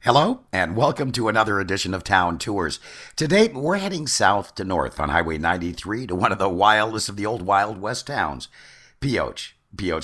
Hello, and welcome to another edition of Town Tours. Today, we're heading south to north on Highway 93 to one of the wildest of the old Wild West towns, Pioche,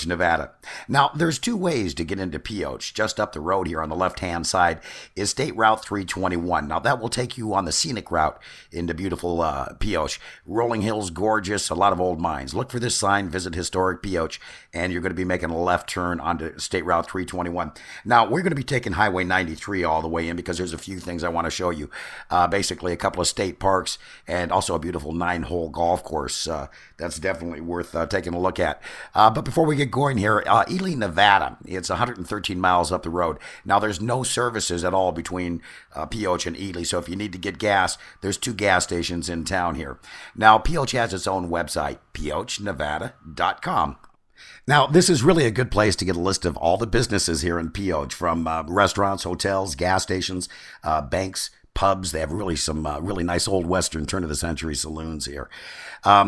Nevada. Now, there's two ways to get into Pioche. Just up the road here on the left-hand side is State Route 321. Now, that will take you on the scenic route into beautiful Pioche. Rolling hills, gorgeous, a lot of old mines. Look for this sign, visit historic Pioche, and you're going to be making a left turn onto State Route 321. Now, we're going to be taking Highway 93 all the way in because there's a few things I want to show you. Basically, a couple of state parks and also a beautiful 9-hole golf course. That's definitely worth taking a look at. But before we get going here, Ely, Nevada, it's 113 miles up the road. Now, there's no services at all between Pioche and Ely, so if you need to get gas, there's two gas stations in town here. Now, Pioche has its own website, piochennevada.com. Now, this is really a good place to get a list of all the businesses here in Pioche, from restaurants, hotels, gas stations, banks, pubs. They have really some really nice old Western turn-of-the-century saloons here.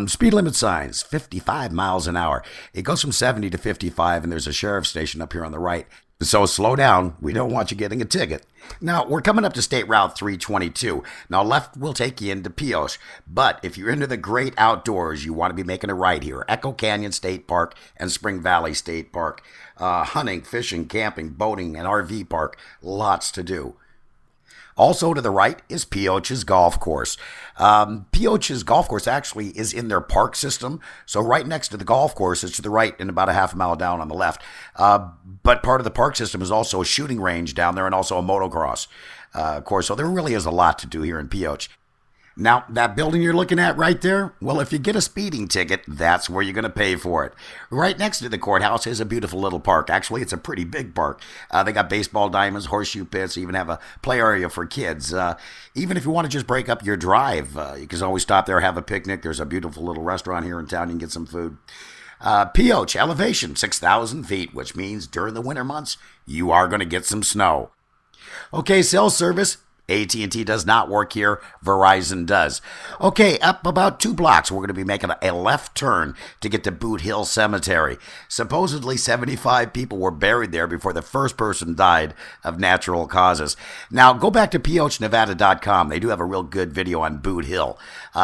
Speed limit signs, 55 miles an hour. It goes from 70 to 55, and there's a sheriff's station up here on the right. So slow down. We don't want you getting a ticket. Now, we're coming up to State Route 322. Now, left will take you into Pioche. But if you're into the great outdoors, you want to be making a right here. Echo Canyon State Park and Spring Valley State Park. Hunting, fishing, camping, boating, and RV park. Lots to do. Also to the right is Pioche's golf course. Pioche's golf course actually is in their park system. So right next to the golf course is to the right and about a half a mile down on the left. But part of the park system is also a shooting range down there and also a motocross course. So there really is a lot to do here in Pioche. Now, that building you're looking at right there, well, if you get a speeding ticket, that's where you're going to pay for it. Right next to the courthouse is a beautiful little park. Actually, it's a pretty big park. They got baseball diamonds, horseshoe pits, even have a play area for kids. Even if you want to just break up your drive, you can always stop there, have a picnic. There's a beautiful little restaurant here in town. You can get some food. Pioche, elevation, 6,000 feet, which means during the winter months, you are going to get some snow. Okay, cell service. AT&T does not work here. Verizon does. Okay, up about 2 blocks, we're going to be making a left turn to get to Boot Hill Cemetery. Supposedly, 75 people were buried there before the first person died of natural causes. Now, go back to piochennevada.com. They do have a real good video on Boot Hill.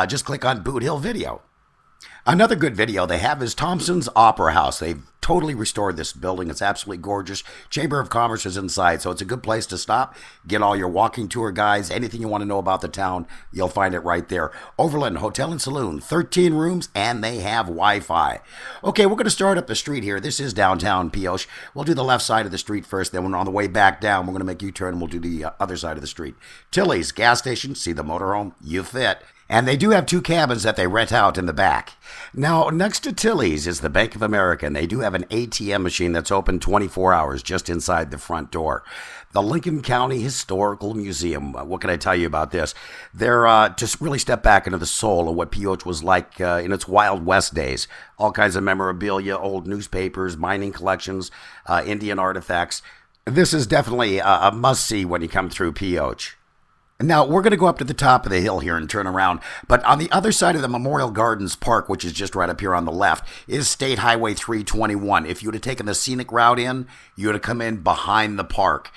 Just click on Boot Hill video. Another good video they have is Thompson's Opera House. They've totally restored this building. It's absolutely gorgeous. Chamber of Commerce is inside, so it's a good place to stop, get all your walking tour guides, anything you want to know about the town, you'll find it right there. Overland Hotel and Saloon, 13 rooms, and they have Wi-Fi. Okay, we're going to start up the street here. This is downtown Pioche. We'll do the left side of the street first, then on the way back down, we're going to make U-turn and we'll do the other side of the street. Tilly's gas station, see the motorhome, you fit. And they do have 2 cabins that they rent out in the back. Now, next to Tilly's is the Bank of America, and they do have an ATM machine that's open 24 hours just inside the front door. The Lincoln County Historical Museum, what can I tell you about this? They're just really step back into the soul of what Pioche was like in its Wild West days. All kinds of memorabilia, old newspapers, mining collections, Indian artifacts. This is definitely a must-see when you come through Pioche. Now, we're going to go up to the top of the hill here and turn around, but on the other side of the Memorial Gardens Park, which is just right up here on the left, is State Highway 321. If you would have taken the scenic route in, you would have come in behind the park.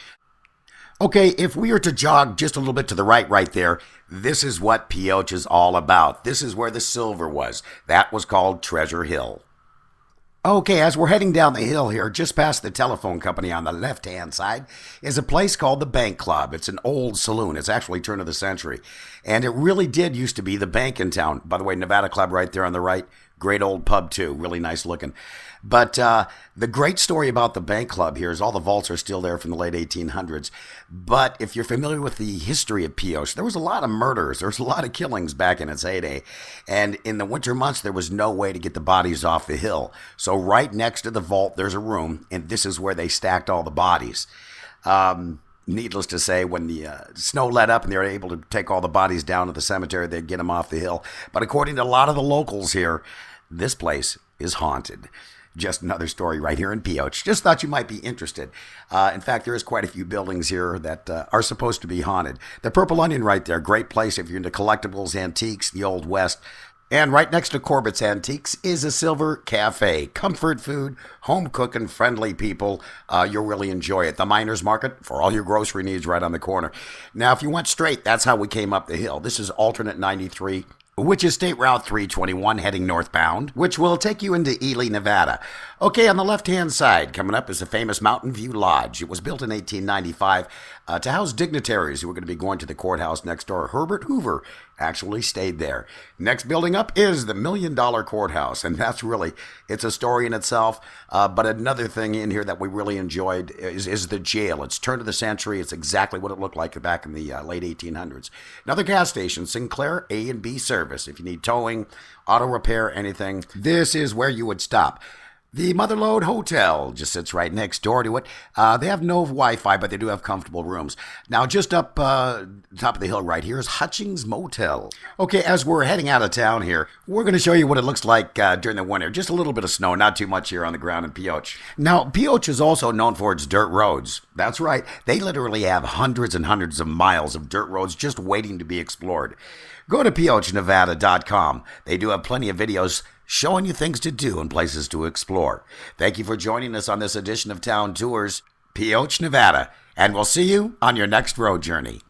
Okay, if we were to jog just a little bit to the right there, this is what Pioche is all about. This is where the silver was. That was called Treasure Hill. Okay, as we're heading down the hill here, just past the telephone company on the left-hand side, is a place called the Bank Club. It's an old saloon. It's actually turn of the century. And it really did used to be the bank in town. By the way, Nevada Club right there on the right. Great old pub, too. Really nice looking. But the great story about the Bank Club here is all the vaults are still there from the late 1800s. But if you're familiar with the history of Pioche, there was a lot of murders. There was a lot of killings back in its heyday. And in the winter months, there was no way to get the bodies off the hill. So right next to the vault, there's a room, and this is where they stacked all the bodies. Needless to say, when the snow let up and they were able to take all the bodies down to the cemetery, they'd get them off the hill. But according to a lot of the locals here, this place is haunted. Just another story right here in Pioche. Just thought you might be interested. In fact, there is quite a few buildings here that are supposed to be haunted. The Purple Onion right there, great place if you're into collectibles, antiques, the Old West. And right next to Corbett's Antiques is a Silver Cafe. Comfort food, home cooking, friendly people. You'll really enjoy it. The Miners Market for all your grocery needs right on the corner. Now, if you went straight, that's how we came up the hill. This is alternate 93, which is State Route 321 heading northbound, which will take you into Ely, Nevada. Okay, on the left-hand side, coming up is the famous Mountain View Lodge. It was built in 1895 to house dignitaries who were going to be going to the courthouse next door. Herbert Hoover actually stayed there. Next building up is the $1 Million Courthouse, and that's really, it's a story in itself. But another thing in here that we really enjoyed is the jail. It's turn of the century. It's exactly what it looked like back in the late 1800s. Another gas station, Sinclair A and B service. If you need towing, auto repair, anything, this is where you would stop. The Motherlode Hotel just sits right next door to it. They have no Wi-Fi, but they do have comfortable rooms. Now, just up top of the hill right here is Hutchings Motel. Okay, as we're heading out of town here, we're going to show you what it looks like during the winter. Just a little bit of snow, not too much here on the ground in Pioche. Now, Pioche is also known for its dirt roads. That's right. They literally have hundreds and hundreds of miles of dirt roads just waiting to be explored. Go to PiocheNevada.com. They do have plenty of videos showing you things to do and places to explore. Thank you for joining us on this edition of Town Tours, Pioche, Nevada, and we'll see you on your next road journey.